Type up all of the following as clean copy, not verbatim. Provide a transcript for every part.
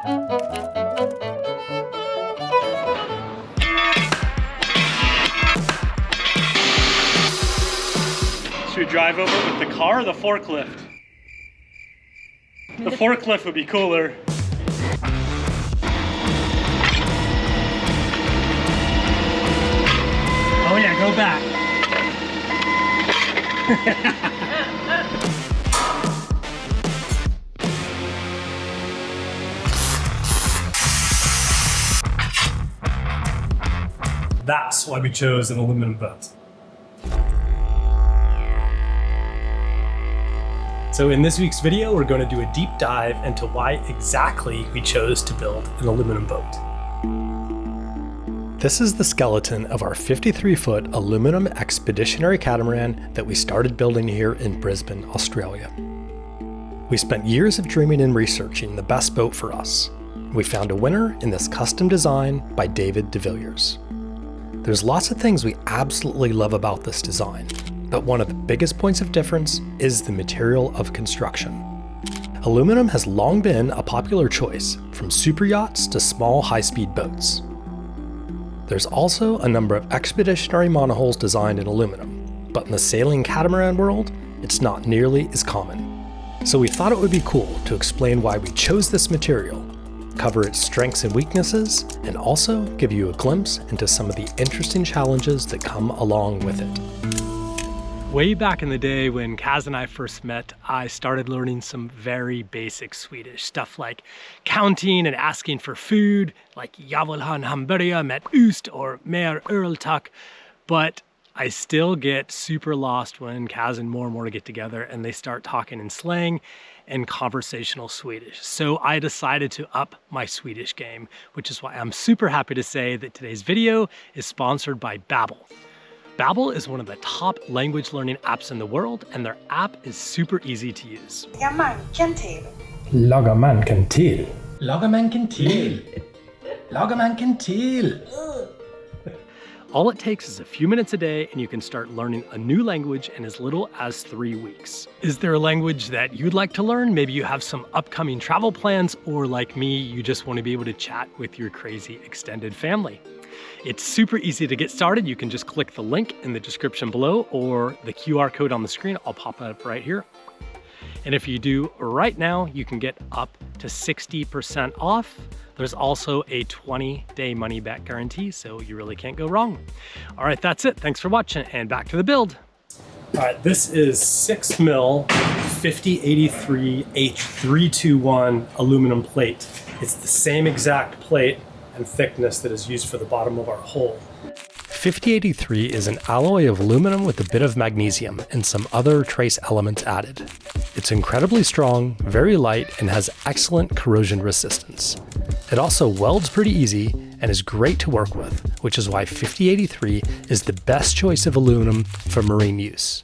Should we drive over with the car or the forklift? The forklift would be cooler. Oh yeah, go back. That's why we chose an aluminum boat. So in this week's video, we're going to do a deep dive into why exactly we chose to build an aluminum boat. This is the skeleton of our 53-foot aluminum expeditionary catamaran that we started building here in Brisbane, Australia. We spent years of dreaming and researching the best boat for us. We found a winner in this custom design by David de Villiers. There's lots of things we absolutely love about this design, but one of the biggest points of difference is the material of construction. Aluminum has long been a popular choice, from super yachts to small high-speed boats. There's also a number of expeditionary monohulls designed in aluminum, but in the sailing catamaran world, it's not nearly as common. So we thought it would be cool to explain why we chose this material, cover its strengths and weaknesses, and also give you a glimpse into some of the interesting challenges that come along with it. Way back in the day when Kaz and I first met, I started learning some very basic Swedish stuff like counting and asking for food, like "Jag vill ha en hamburgare med ost" or "mer öl tack." But I still get super lost when Kaz and more get together and they start talking in slang and conversational Swedish. So I decided to up my Swedish game, which is why I'm super happy to say that today's video is sponsored by Babbel. Babbel is one of the top language learning apps in the world, and their app is super easy to use. Laga manken till. Laga manken till. Laga manken till. Laga manken till. All it takes is a few minutes a day, and you can start learning a new language in as little as 3 weeks. Is there a language that you'd like to learn? Maybe you have some upcoming travel plans, or like me, you just want to be able to chat with your crazy extended family. It's super easy to get started. You can just click the link in the description below or the QR code on the screen. I'll pop it up right here. And if you do right now, you can get up to 60% off. There's also a 20-day money-back guarantee, so you really can't go wrong. All right, that's it. Thanks for watching, and back to the build. All right, this is 6mm 5083 H321 aluminum plate. It's the same exact plate and thickness that is used for the bottom of our hull. 5083 is an alloy of aluminum with a bit of magnesium and some other trace elements added. It's incredibly strong, very light, and has excellent corrosion resistance. It also welds pretty easy and is great to work with, which is why 5083 is the best choice of aluminum for marine use.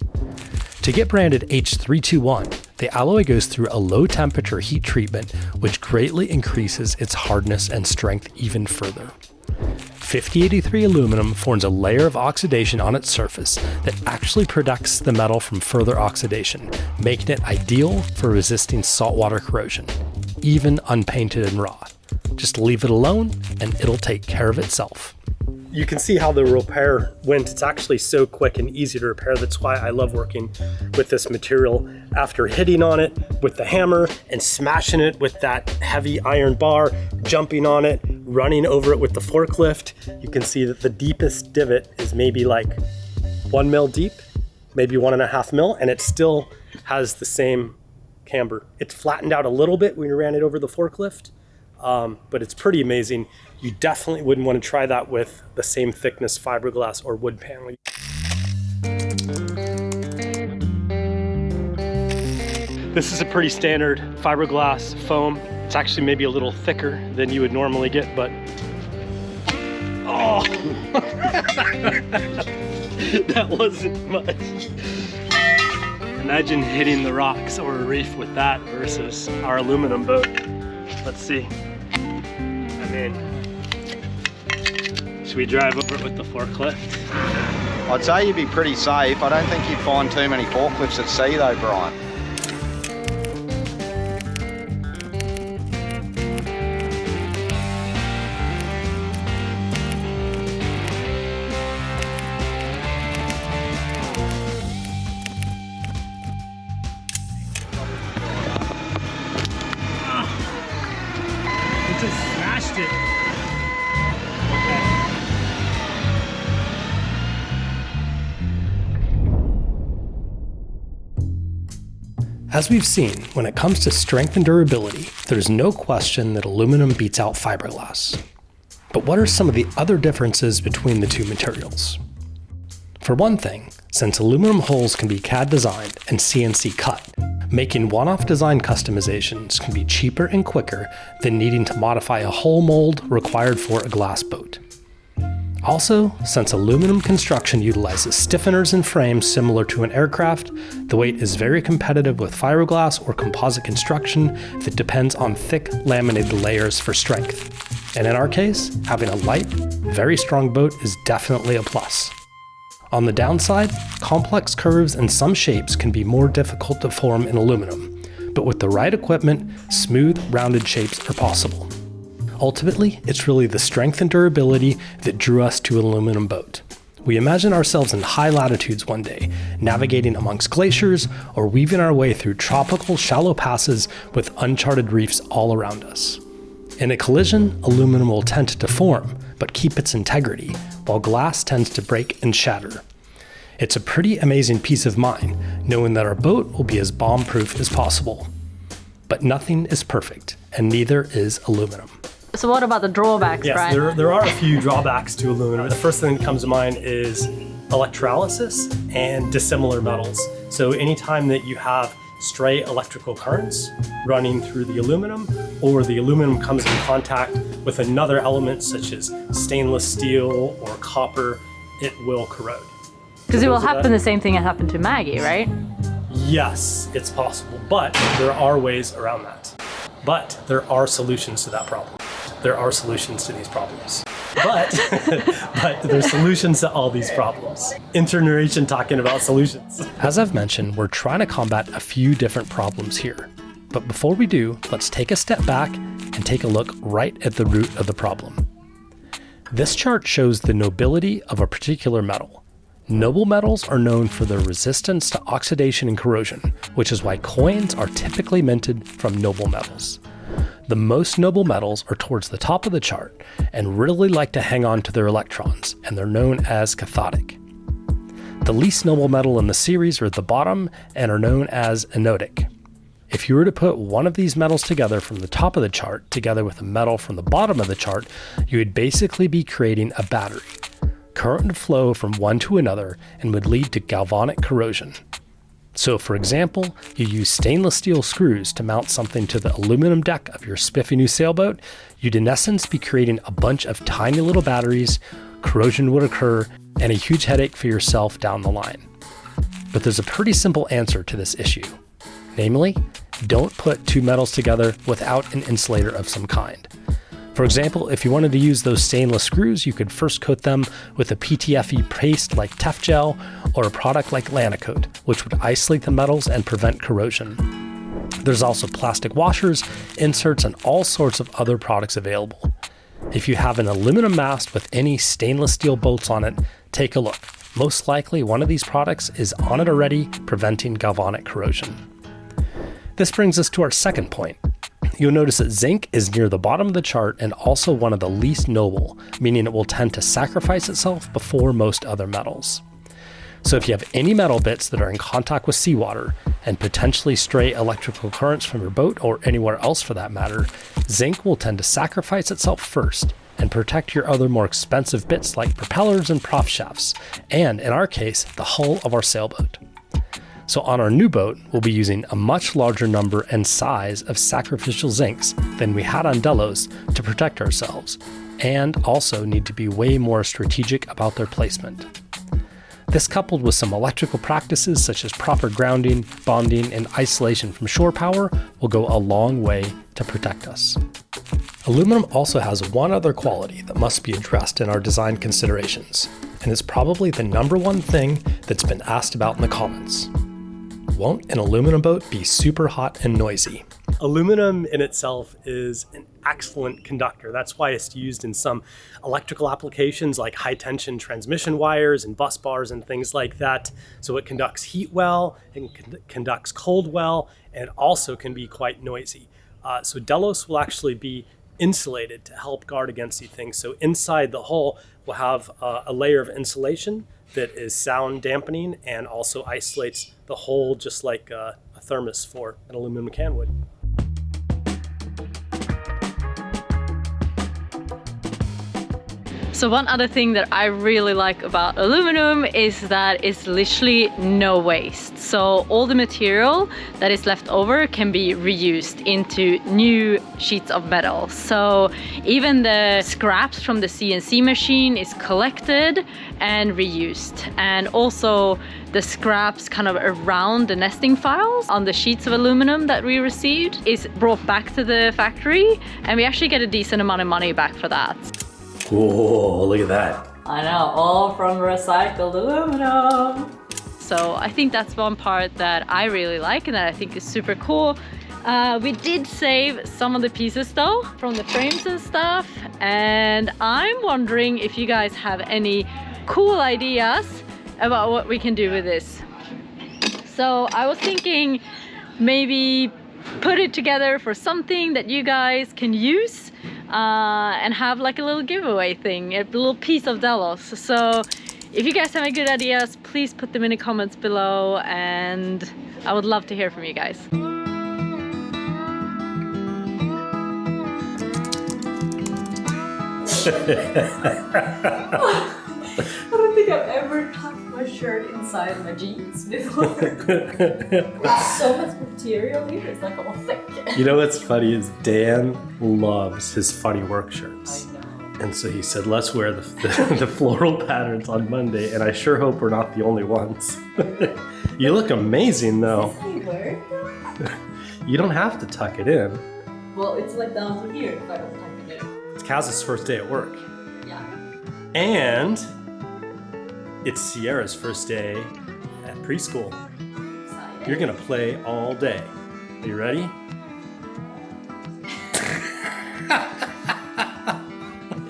To get branded H321, the alloy goes through a low temperature heat treatment, which greatly increases its hardness and strength even further. 5083 aluminum forms a layer of oxidation on its surface that actually protects the metal from further oxidation, making it ideal for resisting saltwater corrosion, even unpainted and raw. Just leave it alone and it'll take care of itself. You can see how the repair went. It's actually so quick and easy to repair. That's why I love working with this material. After hitting on it with the hammer and smashing it with that heavy iron bar, jumping on it, running over it with the forklift, you can see that the deepest divot is maybe like 1 mil deep, maybe 1.5 mil, and it still has the same camber. It's flattened out a little bit when we ran it over the forklift, but it's pretty amazing. You definitely wouldn't want to try that with the same thickness fiberglass or wood paneling. This is a pretty standard fiberglass foam. It's actually maybe a little thicker than you would normally get, but oh, that wasn't much. Imagine hitting the rocks or a reef with that versus our aluminum boat. Let's see. I'm in. Should we drive over it with the forklift? I'd say you'd be pretty safe. I don't think you'd find too many forklifts at sea though, Brian. As we've seen, when it comes to strength and durability, there's no question that aluminum beats out fiberglass. But what are some of the other differences between the two materials? For one thing, since aluminum hulls can be CAD designed and CNC cut, making one-off design customizations can be cheaper and quicker than needing to modify a hull mold required for a glass boat. Also, since aluminum construction utilizes stiffeners and frames similar to an aircraft, the weight is very competitive with fiberglass or composite construction that depends on thick laminated layers for strength. And in our case, having a light, very strong boat is definitely a plus. On the downside, complex curves and some shapes can be more difficult to form in aluminum, but with the right equipment, smooth, rounded shapes are possible. Ultimately, it's really the strength and durability that drew us to an aluminum boat. We imagine ourselves in high latitudes one day, navigating amongst glaciers or weaving our way through tropical shallow passes with uncharted reefs all around us. In a collision, aluminum will tend to deform, but keep its integrity, while glass tends to break and shatter. It's a pretty amazing peace of mind, knowing that our boat will be as bomb-proof as possible. But nothing is perfect, and neither is aluminum. So what about the drawbacks, Yes, Brian? there are a few drawbacks to aluminum. The first thing that comes to mind is electrolysis and dissimilar metals. So anytime that you have stray electrical currents running through the aluminum, or the aluminum comes in contact with another element such as stainless steel or copper, it will corrode. Because it will happen the same thing that happened to Maggie, right? Yes, it's possible, but there are ways around that. But there are solutions to that problem. There are solutions to these problems. But there's solutions to all these problems. Interneration talking about solutions. As I've mentioned, we're trying to combat a few different problems here. But before we do, let's take a step back and take a look right at the root of the problem. This chart shows the nobility of a particular metal. Noble metals are known for their resistance to oxidation and corrosion, which is why coins are typically minted from noble metals. The most noble metals are towards the top of the chart and really like to hang on to their electrons, and they're known as cathodic. The least noble metal in the series are at the bottom and are known as anodic. If you were to put one of these metals together from the top of the chart together with a metal from the bottom of the chart, you would basically be creating a battery. Current would flow from one to another and would lead to galvanic corrosion. So for example, you use stainless steel screws to mount something to the aluminum deck of your spiffy new sailboat, you'd in essence be creating a bunch of tiny little batteries, corrosion would occur, and a huge headache for yourself down the line. But there's a pretty simple answer to this issue. Namely, don't put two metals together without an insulator of some kind. For example, if you wanted to use those stainless screws, you could first coat them with a PTFE paste like Tefgel or a product like Lanacoat, which would isolate the metals and prevent corrosion. There's also plastic washers, inserts, and all sorts of other products available. If you have an aluminum mast with any stainless steel bolts on it, take a look. Most likely one of these products is on it already, preventing galvanic corrosion. This brings us to our second point. You'll notice that zinc is near the bottom of the chart and also one of the least noble, meaning it will tend to sacrifice itself before most other metals. So if you have any metal bits that are in contact with seawater and potentially stray electrical currents from your boat or anywhere else for that matter, zinc will tend to sacrifice itself first and protect your other more expensive bits like propellers and prop shafts, and in our case, the hull of our sailboat. So on our new boat, we'll be using a much larger number and size of sacrificial zincs than we had on Delos to protect ourselves, and also need to be way more strategic about their placement. This, coupled with some electrical practices such as proper grounding, bonding, and isolation from shore power, will go a long way to protect us. Aluminum also has one other quality that must be addressed in our design considerations, and it's probably the number one thing that's been asked about in the comments. Won't an aluminum boat be super hot and noisy? Aluminum in itself is an excellent conductor. That's why it's used in some electrical applications like high tension transmission wires and bus bars and things like that. So it conducts heat well, and conducts cold well, and it also can be quite noisy. So Delos will actually be insulated to help guard against these things. So inside the hull, we'll have a layer of insulation that is sound dampening and also isolates the hull just like a thermos for an aluminum can would. So one other thing that I really like about aluminum is that it's literally no waste. So all the material that is left over can be reused into new sheets of metal. So even the scraps from the CNC machine is collected and reused. And also the scraps kind of around the nesting files on the sheets of aluminum that we received is brought back to the factory, and we actually get a decent amount of money back for that. Whoa, look at that. I know, all from recycled aluminum. So I think that's one part that I really like and that I think is super cool. We did save some of the pieces though from the frames and stuff, and I'm wondering if you guys have any cool ideas about what we can do with this. So I was thinking maybe put it together for something that you guys can use and have like a little giveaway thing, a little piece of Delos. So if you guys have any good ideas, please put them in the comments below, and I would love to hear from you guys. I don't think I've ever tucked my shirt inside my jeans before. There's so much material here, it's like all thick. You know what's funny is Dan loves his funny work shirts. I know. And so he said, let's wear the floral patterns on Monday, and I sure hope we're not the only ones. You look amazing though. You don't have to tuck it in. Well, it's like down to here if I don't tuck it in. It's Kaz's first day at work. Yeah. And it's Sierra's first day at preschool. Excited. You're gonna play all day. Are you ready?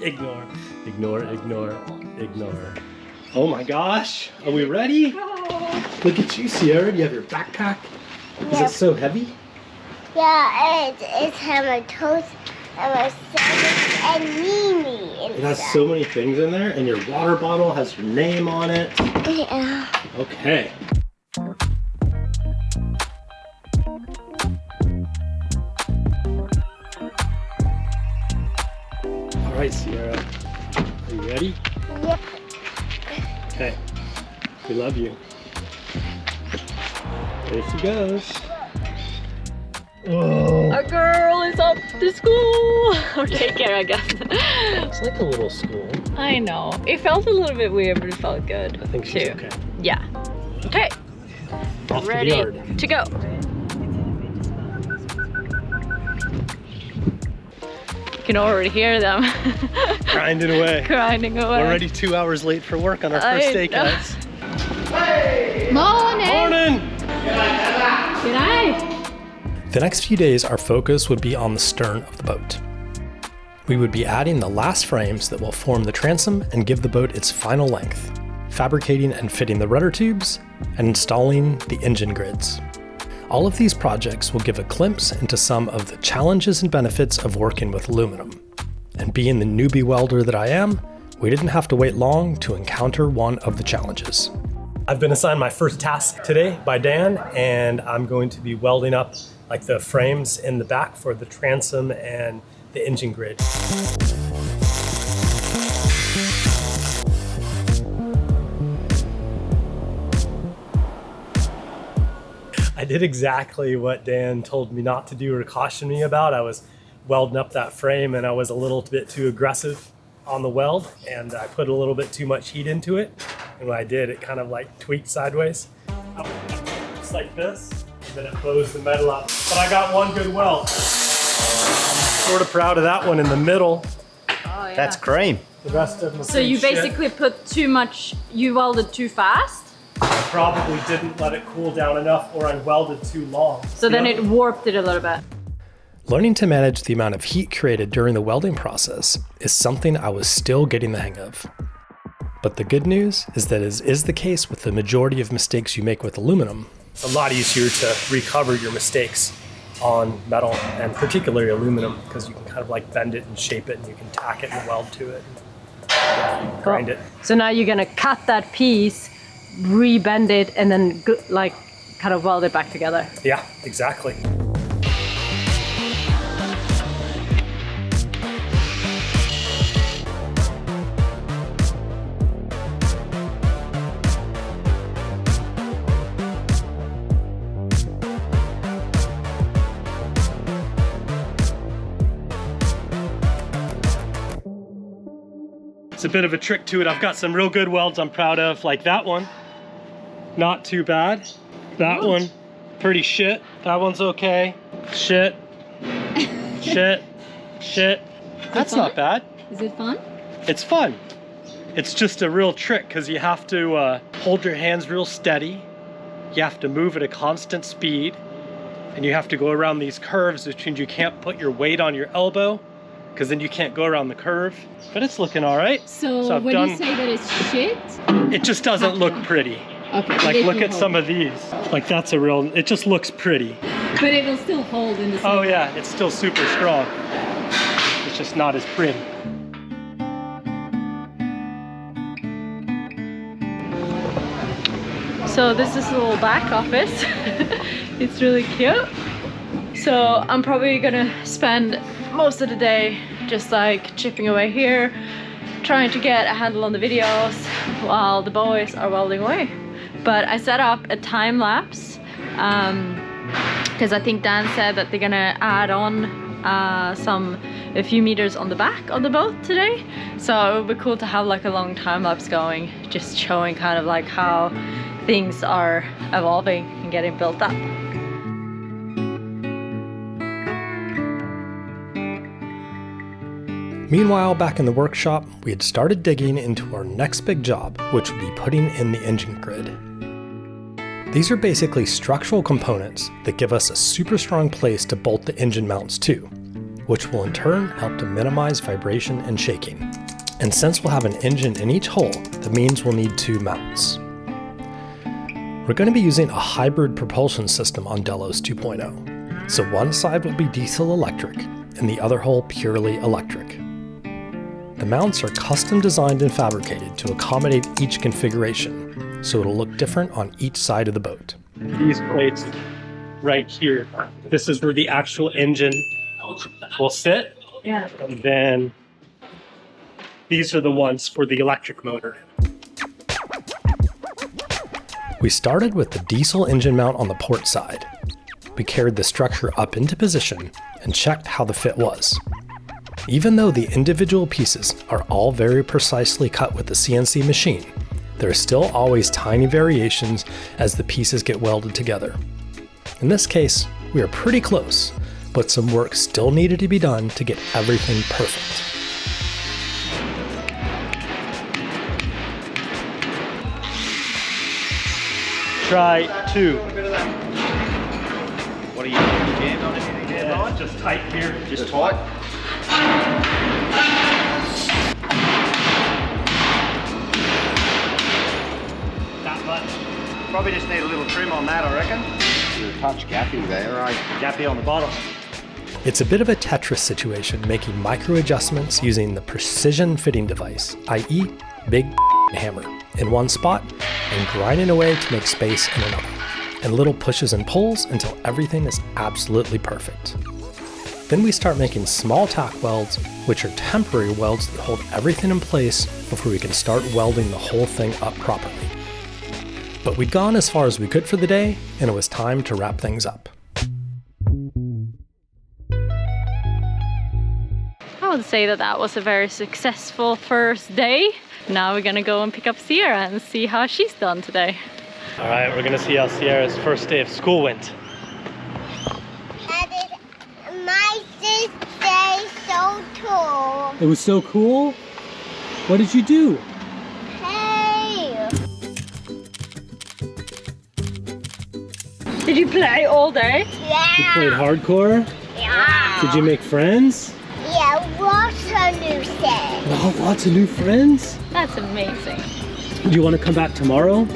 Ignore, ignore, ignore, ignore. Oh my gosh, are we ready? Look at you, Sierra. Do you have your backpack? Is it so heavy? Yeah, it's have my toast and my sandwich and Mimi. It has so many things in there, and your water bottle has your name on it. Yeah. Okay. All right, Sierra. Are you ready? Yep. Okay. We love you. There she goes. Oh. Our girl is up to school! Or daycare, I guess. It's like a little school. I know. It felt a little bit weird, but it felt good. I think she's too. okay. Yeah. Okay. Off Ready to the yard. to go. You can already hear them. Grinding away. Grinding away. We're already 2 hours late for work on our first day, know. guys. Morning! Morning! G'day! The next few days, our focus would be on the stern of the boat. We would be adding the last frames that will form the transom and give the boat its final length, fabricating and fitting the rudder tubes, and installing the engine grids. All of these projects will give a glimpse into some of the challenges and benefits of working with aluminum. And being the newbie welder that I am, we didn't have to wait long to encounter one of the challenges. I've been assigned my first task today by Dan, and I'm going to be welding up like the frames in the back for the transom and the engine grid. I did exactly what Dan told me not to do or cautioned me about. I was welding up that frame and I was a little bit too aggressive on the weld, and I put a little bit too much heat into it. And when I did, it kind of like tweaked sideways. Just like this, and then it blows the metal up. But I got one good weld. I'm sort of proud of that one in the middle. Oh, yeah. That's cream. The rest of them. So you basically put too much, you welded too fast? I probably didn't let it cool down enough, or I welded too long. So then it warped it a little bit. Learning to manage the amount of heat created during the welding process is something I was still getting the hang of. But the good news is that as is the case with the majority of mistakes you make with aluminum, it's a lot easier to recover your mistakes on metal, and particularly aluminum, because you can kind of like bend it and shape it, and you can tack it and weld to it and grind it. So now you're gonna cut that piece, re-bend it, and then like kind of weld it back together. Yeah, exactly. It's a bit of a trick to it. I've got some real good welds I'm proud of, like that one. Not too bad. That one, pretty shit. That one's okay. Shit. Shit. Shit. That's not bad. Is it fun? It's fun. It's just a real trick because you have to hold your hands real steady. You have to move at a constant speed. And you have to go around these curves, which means you can't put your weight on your elbow because then you can't go around the curve. But it's looking all right. So when you say that it's shit? It just doesn't look pretty. Okay. Like look at some of these. Like that's a real, it just looks pretty. But it will still hold in the same Oh yeah, it's still super strong. It's just not as pretty. So this is a little back office. It's really cute. So I'm probably gonna spend most of the day just like chipping away here, trying to get a handle on the videos while the boys are welding away. But I set up a time lapse because I think Dan said that they're gonna add on a few meters on the back of the boat today. So it would be cool to have like a long time lapse going, just showing kind of like how things are evolving and getting built up. Meanwhile, back in the workshop, we had started digging into our next big job, which would be putting in the engine grid. These are basically structural components that give us a super strong place to bolt the engine mounts to, which will in turn help to minimize vibration and shaking. And since we'll have an engine in each hole, that means we'll need 2 mounts. We're going to be using a hybrid propulsion system on Delos 2.0. So one side will be diesel electric and the other hole purely electric. The mounts are custom designed and fabricated to accommodate each configuration, so it'll look different on each side of the boat. These plates right here, this is where the actual engine will sit. Yeah. And then these are the ones for the electric motor. We started with the diesel engine mount on the port side. We carried the structure up into position and checked how the fit was. Even though the individual pieces are all very precisely cut with the CNC machine, there are still always tiny variations as the pieces get welded together. In this case, we are pretty close, but some work still needed to be done to get everything perfect. Try 2. What are you doing? Jammed on anything there, Ryan? Just tight here. Just tight? That much. Probably just need a little trim on that, I reckon. You're a touch gappy there, right? Gappy on the bottom. It's a bit of a Tetris situation, making micro adjustments using the precision fitting device, i.e. big hammer, in one spot and grinding away to make space in another, and little pushes and pulls until everything is absolutely perfect. Then we start making small tack welds, which are temporary welds that hold everything in place before we can start welding the whole thing up properly. But we'd gone as far as we could for the day, and it was time to wrap things up. I would say that that was a very successful first day. Now we're gonna go and pick up Sierra and see how she's done today. All right, we're gonna see how Sierra's first day of school went. That is my sister so cool. It was so cool. What did you do? Hey. Did you play all day? Yeah. You played hardcore? Yeah. Did you make friends? Yeah, what's her new set? Oh, lots of new friends. That's amazing. Do you want to come back tomorrow?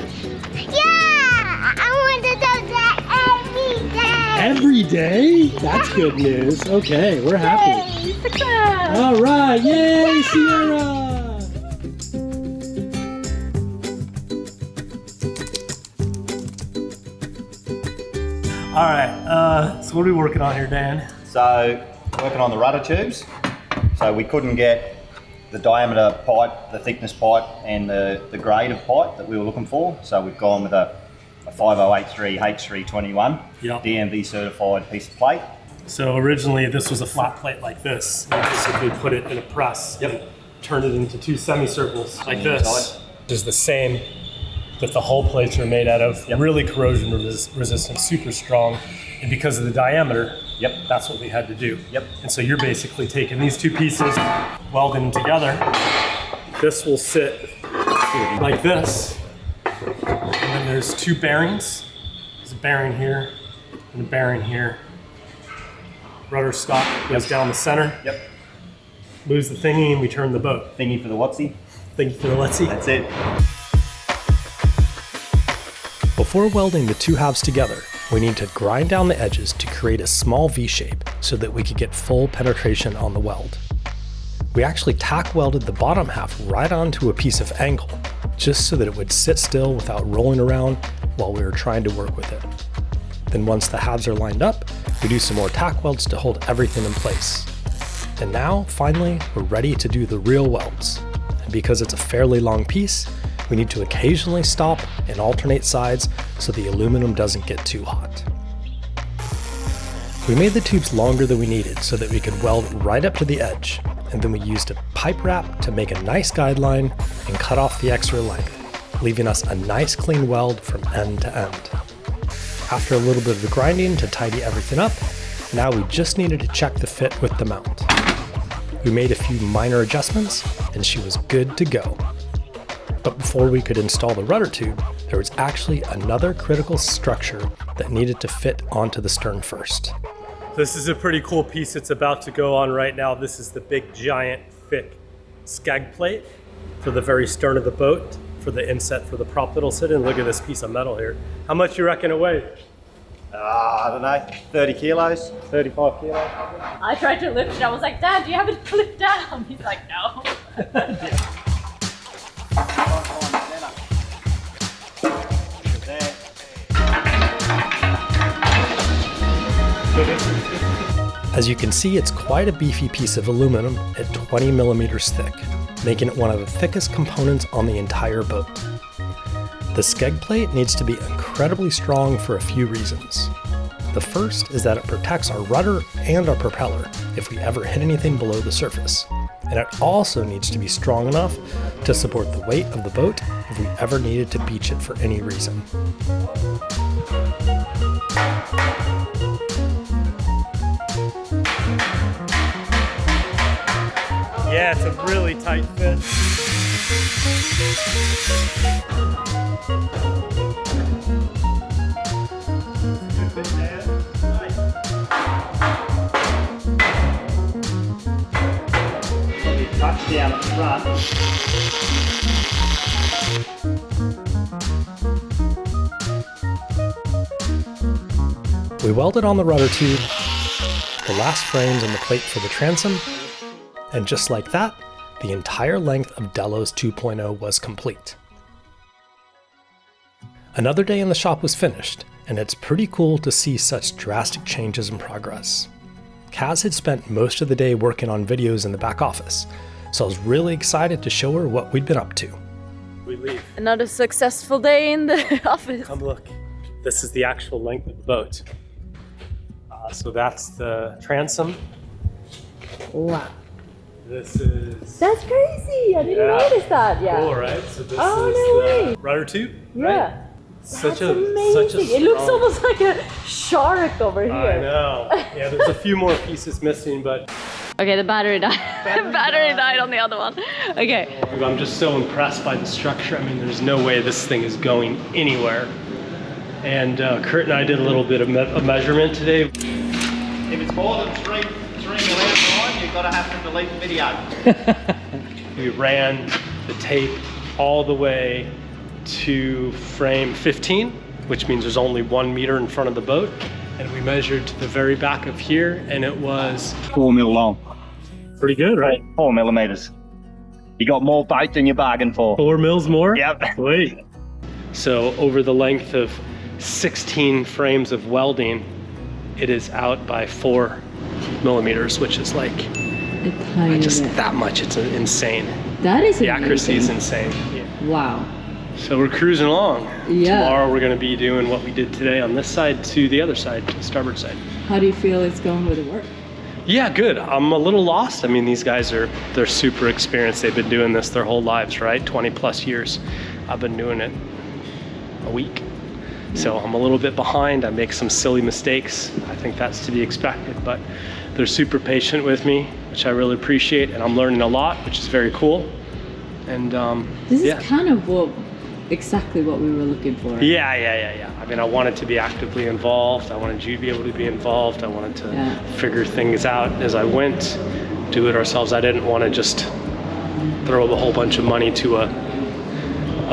Yeah, I want to do that every day. Every day? That's good news. Okay, we're happy. Yay, success! All right, yay, Sierra! All right, so what are we working on here, Dan? So, working on the rudder tubes. So we couldn't get the diameter pipe, the thickness pipe, and the grade of pipe that we were looking for. So we've gone with a 5083 H321 Yep. DMV certified piece of plate. So originally this was a flat plate like this. We basically put it in a press and turn it into two semicircles like this. Which is the same that the hull plates are made out of. Really corrosion resistant, super strong. And because of the diameter, that's what we had to do. And so you're basically taking these two pieces, welding them together. This will sit like this. And then there's two bearings. There's a bearing here and a bearing here. Rudder stock goes down the center. Moves the thingy and we turn the boat. Thingy for the whatsy. Thingy for the whatsy. That's it. Before welding the two halves together, we need to grind down the edges to create a small V shape so that we could get full penetration on the weld. We actually tack welded the bottom half right onto a piece of angle, just so that it would sit still without rolling around while we were trying to work with it. Then once the halves are lined up, we do some more tack welds to hold everything in place. And now, finally, we're ready to do the real welds. And because it's a fairly long piece, we need to occasionally stop and alternate sides so the aluminum doesn't get too hot. We made the tubes longer than we needed so that we could weld right up to the edge, and then we used a pipe wrap to make a nice guideline and cut off the extra length, leaving us a nice clean weld from end to end. After a little bit of grinding to tidy everything up, now we just needed to check the fit with the mount. We made a few minor adjustments and she was good to go. But before we could install the rudder tube, there was actually another critical structure that needed to fit onto the stern first. This is a pretty cool piece that's about to go on right now. This is the big, giant, thick skeg plate for the very stern of the boat, for the inset for the prop that'll sit in. Look at this piece of metal here. How much you reckon it weighs? I don't know, 30 kilos? 35 kilos? I tried to lift it. I was like, Dad, do you have it clipped down? He's like, no. As you can see, it's quite a beefy piece of aluminum at 20 millimeters thick, making it one of the thickest components on the entire boat. The skeg plate needs to be incredibly strong for a few reasons. The first is that it protects our rudder and our propeller if we ever hit anything below the surface. And it also needs to be strong enough to support the weight of the boat if we ever needed to beach it for any reason. Yeah, it's a really tight fit. Touch down at the front. We welded on the rudder tube, the last frames and the plate for the transom, and just like that, the entire length of Delos 2.0 was complete. Another day in the shop was finished, and it's pretty cool to see such drastic changes in progress. Kaz had spent most of the day working on videos in the back office, so I was really excited to show her what we'd been up to. We leave. Another successful day in the office. Come look. This is the actual length of the boat. So that's the transom. Wow. This is... That's crazy! I didn't notice that, Cool, right? So this no the rudder tube, Yeah. right? Such a It looks almost like a shark over here. I know. Yeah, there's a few more pieces missing, but... Okay, the battery died. Battery died on the other one. Okay. I'm just so impressed by the structure. I mean, there's no way this thing is going anywhere. And Kurt and I did a little bit of measurement today. If it's more than 3 millimeters wide, you've got to have to delete the video. We ran the tape all the way to frame 15, which means there's only 1 meter in front of the boat. And we measured to the very back of here, and it was 4 mil long. pretty good, right? 4 millimeters. You got more bait than you bargained for. 4 mils more? Yep. Sweet. So over the length of 16 frames of welding, it is out by 4 millimeters, which is like just that much. It's insane. That is the accuracy is insane. Yeah. Wow. So we're cruising along. Yeah. Tomorrow we're going to be doing what we did today on this side to the other side, the starboard side. How do you feel it's going with the work? Yeah, good. I'm a little lost. I mean, these guys they're super experienced. They've been doing this their whole lives, right? 20 plus years. I've been doing it a week. So I'm a little bit behind. I make some silly mistakes. I think that's to be expected, but they're super patient with me, which I really appreciate, and I'm learning a lot, which is very cool. And this is kind of exactly what we were looking for. Yeah. I mean, I wanted to be actively involved. I wanted you to be able to be involved. I wanted to figure things out as I went, do it ourselves. I didn't want to just throw a whole bunch of money to a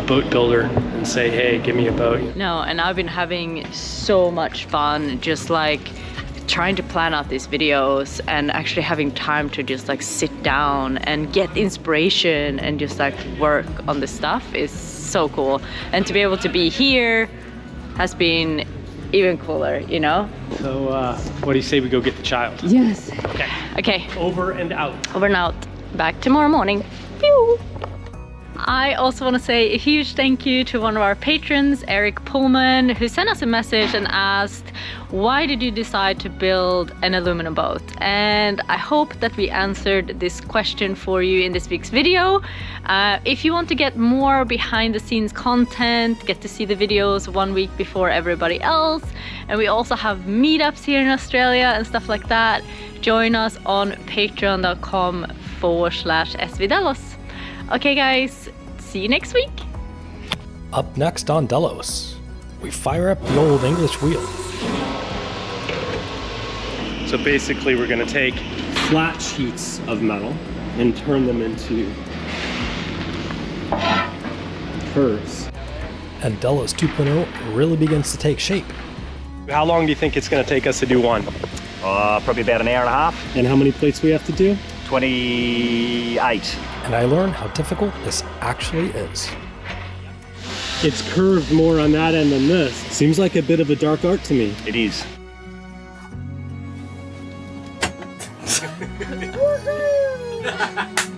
boat builder and say, hey, give me a boat. No, and I've been having so much fun just like trying to plan out these videos and actually having time to just like sit down and get inspiration and just like work on this stuff is so cool. And to be able to be here has been even cooler, you know? So what do you say we go get the child? Yes. Okay. Over and out. Over and out. Back tomorrow morning. Pew! I also want to say a huge thank you to one of our patrons, Eric Pullman, who sent us a message and asked, why did you decide to build an aluminum boat? And I hope that we answered this question for you in this week's video. If you want to get more behind the scenes content, get to see the videos 1 week before everybody else, and we also have meetups here in Australia and stuff like that, join us on patreon.com/svdelos. Okay guys, see you next week. Up next on Delos, we fire up the old English wheel. So basically we're going to take flat sheets of metal and turn them into curves. And Delos 2.0 really begins to take shape. How long do you think it's going to take us to do one? Probably about an hour and a half. And how many plates we have to do? 28. And I learned how difficult this actually is. It's curved more on that end than this. Seems like a bit of a dark art to me. It is. Woohoo!